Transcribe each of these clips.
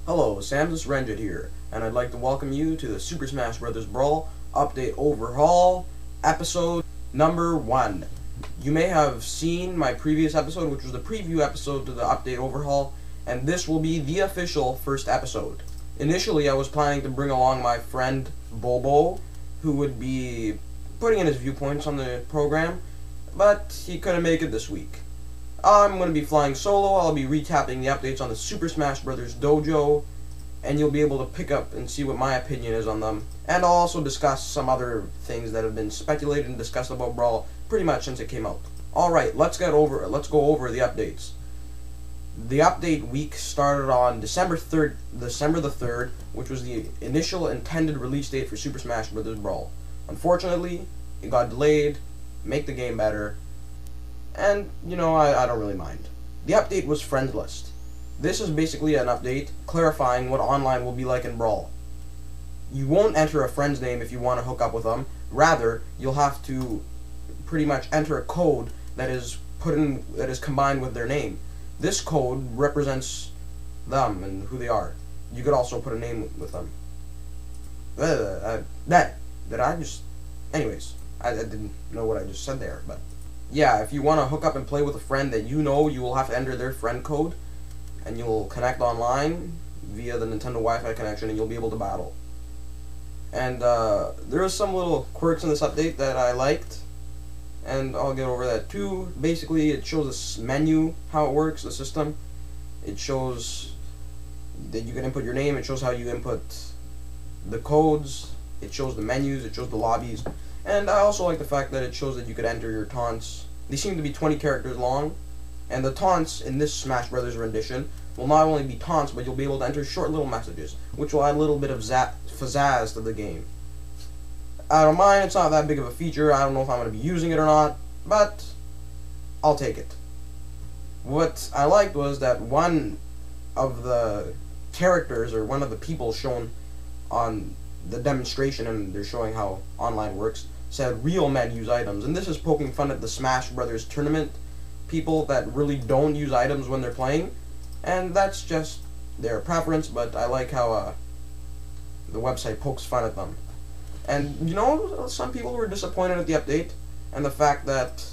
Hello, Sam's Renget here, and I'd like to welcome you to the Super Smash Bros. Brawl Update Overhaul episode number 1. You may have seen my previous episode, which was the preview episode to the Update Overhaul, and this will be the official first episode. Initially, I was planning to bring along my friend Bobo, who would be putting in his viewpoints on the program, but he couldn't make it this week. I'm going to be flying solo. I'll be recapping the updates on the Super Smash Bros. Dojo, and you'll be able to pick up and see what my opinion is on them. And I'll also discuss some other things that have been speculated and discussed about Brawl pretty much since it came out. Alright, let's go over the updates. The update week started on December the 3rd, which was the initial intended release date for Super Smash Bros. Brawl. Unfortunately, it got delayed, make the game better, and, you know, I don't really mind. The update was friend list. This is basically an update clarifying what online will be like in Brawl. You won't enter a friend's name if you want to hook up with them. Rather, you'll have to pretty much enter a code that is combined with their name. This code represents them and who they are. You could also put a name with them. Anyways, I didn't know what I just said there, but yeah, if you want to hook up and play with a friend that you know, you will have to enter their friend code, and you'll connect online via the Nintendo Wi-Fi connection, and you'll be able to battle. And there are some little quirks in this update that I liked, and I'll get over that too. Basically, it shows this menu, how it works, the system. It shows that you can input your name, it shows how you input the codes, it shows the menus, it shows the lobbies. And I also like the fact that it shows that you could enter your taunts. They seem to be 20 characters long, and the taunts in this Smash Brothers rendition will not only be taunts, but you'll be able to enter short little messages, which will add a little bit of pizzazz to the game. I don't mind, it's not that big of a feature. I don't know if I'm going to be using it or not, but I'll take it. What I liked was that one of the characters, or one of the people shown on the demonstration, and they're showing how online works, said real men use items, and this is poking fun at the Smash Brothers tournament people that really don't use items when they're playing, and that's just their preference, but I like how the website pokes fun at them. And you know, some people were disappointed at the update and the fact that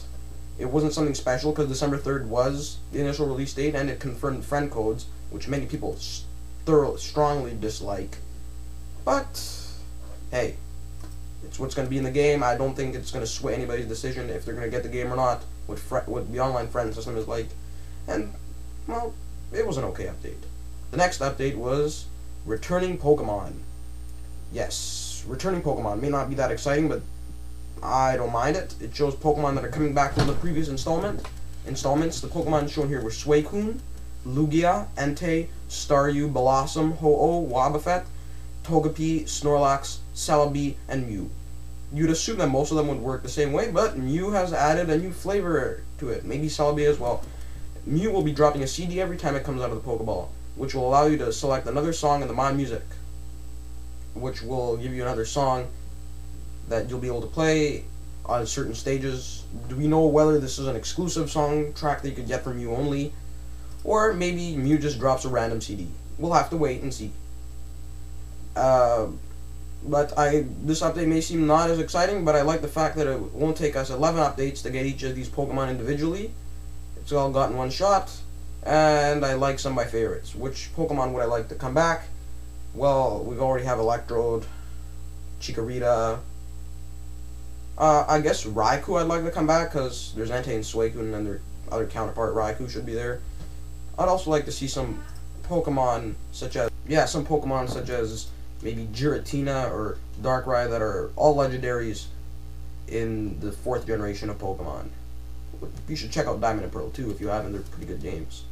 it wasn't something special, because December 3rd was the initial release date and it confirmed friend codes, which many people strongly dislike. But hey, it's what's going to be in the game. I don't think it's going to sway anybody's decision if they're going to get the game or not, what the online friend system is like. And, well, it was an okay update. The next update was returning Pokemon. Yes, returning Pokemon may not be that exciting, but I don't mind it. It shows Pokemon that are coming back from the previous installments. The Pokemon shown here were Suicune, Lugia, Entei, Staryu, Blossom, Ho-Oh, Wobbuffet, Togepi, Snorlax, Celebi, and Mew. You'd assume that most of them would work the same way, but Mew has added a new flavor to it. Maybe Celebi as well. Mew will be dropping a CD every time it comes out of the Pokeball, which will allow you to select another song in the My Music, which will give you another song that you'll be able to play on certain stages. Do we know whether this is an exclusive song track that you could get from Mew only, or maybe Mew just drops a random CD? We'll have to wait and see. But this update may seem not as exciting, but I like the fact that it won't take us 11 updates to get each of these Pokemon individually. It's all got in one shot, and I like some of my favorites. Which Pokemon would I like to come back? Well, we already have Electrode, Chikorita. I guess Raikou I'd like to come back, because there's Entei and Suicune, and their other counterpart Raikou should be there. I'd also like to see some Pokemon such as maybe Giratina or Darkrai that are all legendaries in the 4th generation of Pokemon. You should check out Diamond and Pearl too if you haven't, they're pretty good games.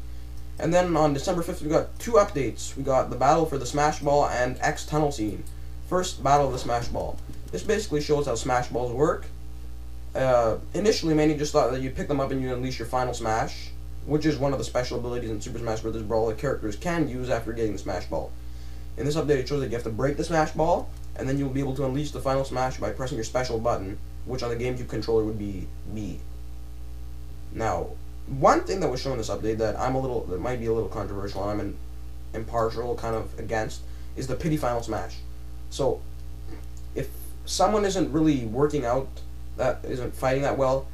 And then on December 5th we got 2 updates. We got the Battle for the Smash Ball and X Tunnel Scene. First, Battle of the Smash Ball. This basically shows how Smash Balls work. Initially many just thought that you pick them up and you unleash your final smash, which is one of the special abilities in Super Smash Bros. Brawl that characters can use after getting the Smash Ball. In this update, it shows that you have to break the Smash Ball, and then you'll be able to unleash the final smash by pressing your special button, which on the GameCube controller would be B. Now, one thing that was shown in this update that might be a little controversial, and impartial, kind of against, is the pity final smash. So if someone isn't really working out, that isn't fighting that well,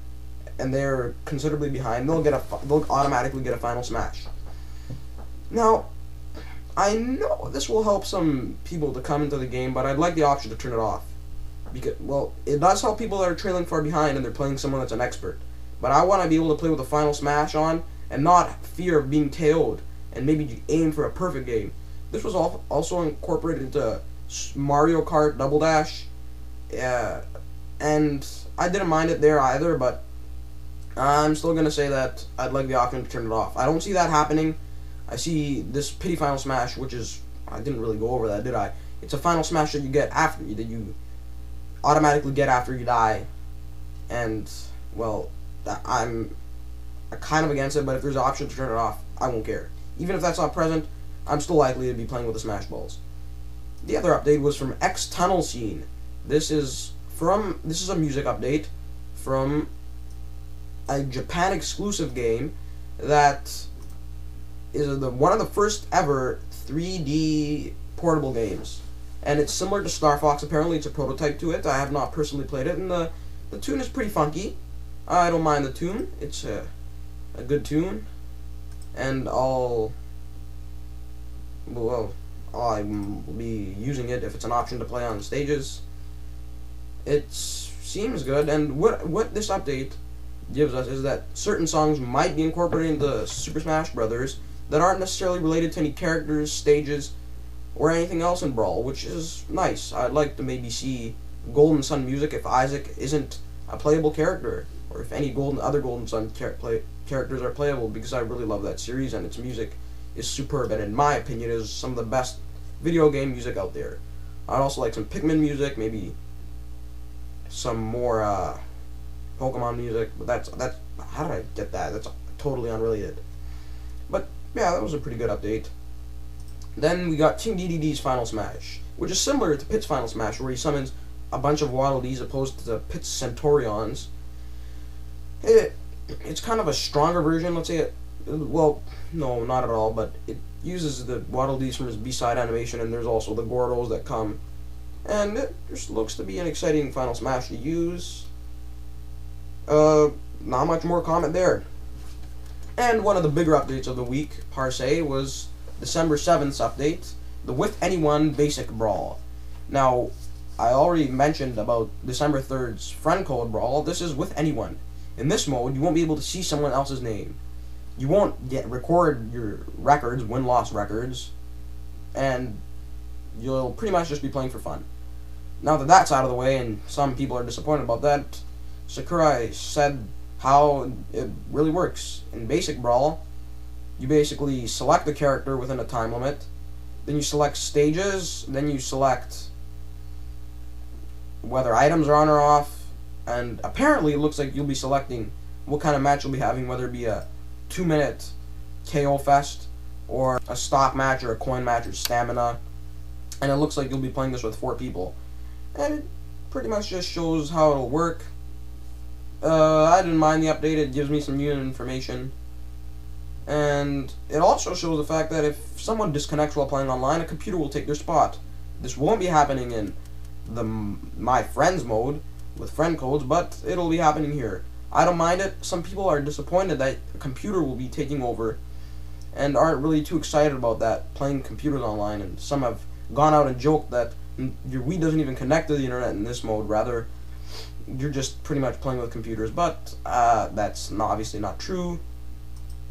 and they're considerably behind, they'll automatically get a final smash. Now, I know this will help some people to come into the game, but I'd like the option to turn it off. Because, well, it does help people that are trailing far behind and they're playing someone that's an expert. But I want to be able to play with a final smash on and not fear of being KO'd and maybe aim for a perfect game. This was also incorporated into Mario Kart Double Dash, and I didn't mind it there either, but I'm still going to say that I'd like the option to turn it off. I don't see that happening. I see this pity final smash, which is, I didn't really go over that, did I? It's a final smash that you get after, that you automatically get after you die, and, well, I'm kind of against it, but if there's an option to turn it off, I won't care. Even if that's not present, I'm still likely to be playing with the Smash Balls. The other update was from X Tunnel Scene. This is a music update from a Japan exclusive game that is one of the first ever 3D portable games. And it's similar to Star Fox. Apparently it's a prototype to it. I have not personally played it, and the tune is pretty funky. I don't mind the tune. It's a good tune. And I'll be using it if it's an option to play on stages. It seems good, and what this update gives us is that certain songs might be incorporated into Super Smash Brothers that aren't necessarily related to any characters, stages, or anything else in Brawl, which is nice. I'd like to maybe see Golden Sun music if Isaac isn't a playable character, or if any other Golden Sun characters are playable, because I really love that series, and its music is superb, and in my opinion is some of the best video game music out there. I'd also like some Pikmin music, maybe some more Pokemon music, but that's how did I get that? That's totally unrelated. But yeah, that was a pretty good update. Then we got King DDD's Final Smash, which is similar to Pit's Final Smash, where he summons a bunch of Waddle Dees opposed to the Pit's Centaurions. It's kind of a stronger version, let's say. Well, no, not at all, but it uses the Waddle Dees from his B-side animation, and there's also the Gordos that come. And it just looks to be an exciting Final Smash to use. Not much more comment there. And one of the bigger updates of the week, per se, was December 7th's update, the With Anyone Basic Brawl. Now, I already mentioned about December 3rd's Friend Code Brawl. This is With Anyone. In this mode, you won't be able to see someone else's name. You won't record your records, win-loss records, and you'll pretty much just be playing for fun. Now that that's out of the way, and some people are disappointed about that, Sakurai said how it really works. In Basic Brawl, you basically select the character within a time limit, then you select stages, then you select whether items are on or off, and apparently it looks like you'll be selecting what kind of match you'll be having, whether it be a 2-minute KO fest, or a stock match, or a coin match, or stamina, and it looks like you'll be playing this with 4 people. And it pretty much just shows how it'll work. I didn't mind the update. It gives me some new information. And it also shows the fact that if someone disconnects while playing online, a computer will take their spot. This won't be happening in the My Friends mode with friend codes, but it'll be happening here. I don't mind it. Some people are disappointed that a computer will be taking over and aren't really too excited about that, playing computers online, and some have gone out and joked that your Wii doesn't even connect to the internet in this mode, rather you're just pretty much playing with computers, but that's obviously not true.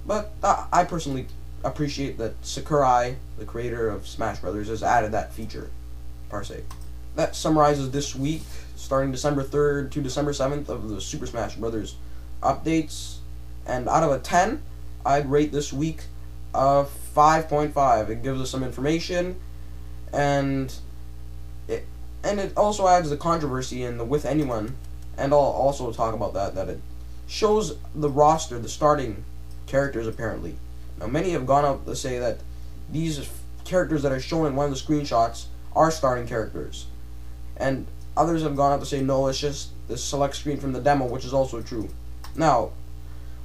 But I personally appreciate that Sakurai, the creator of Smash Brothers, has added that feature, per se. That summarizes this week, starting December 3rd to December 7th, of the Super Smash Brothers updates. And out of a 10, I'd rate this week a 5.5. It gives us some information, and it also adds the controversy in the With Anyone, and I'll also talk about that it shows the roster, the starting characters, apparently. Now, many have gone out to say that these characters that are shown in one of the screenshots are starting characters, and others have gone out to say no, it's just the select screen from the demo, which is also true. Now,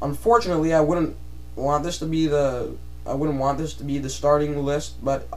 unfortunately, I wouldn't want this to be the I wouldn't want this to be the starting list, but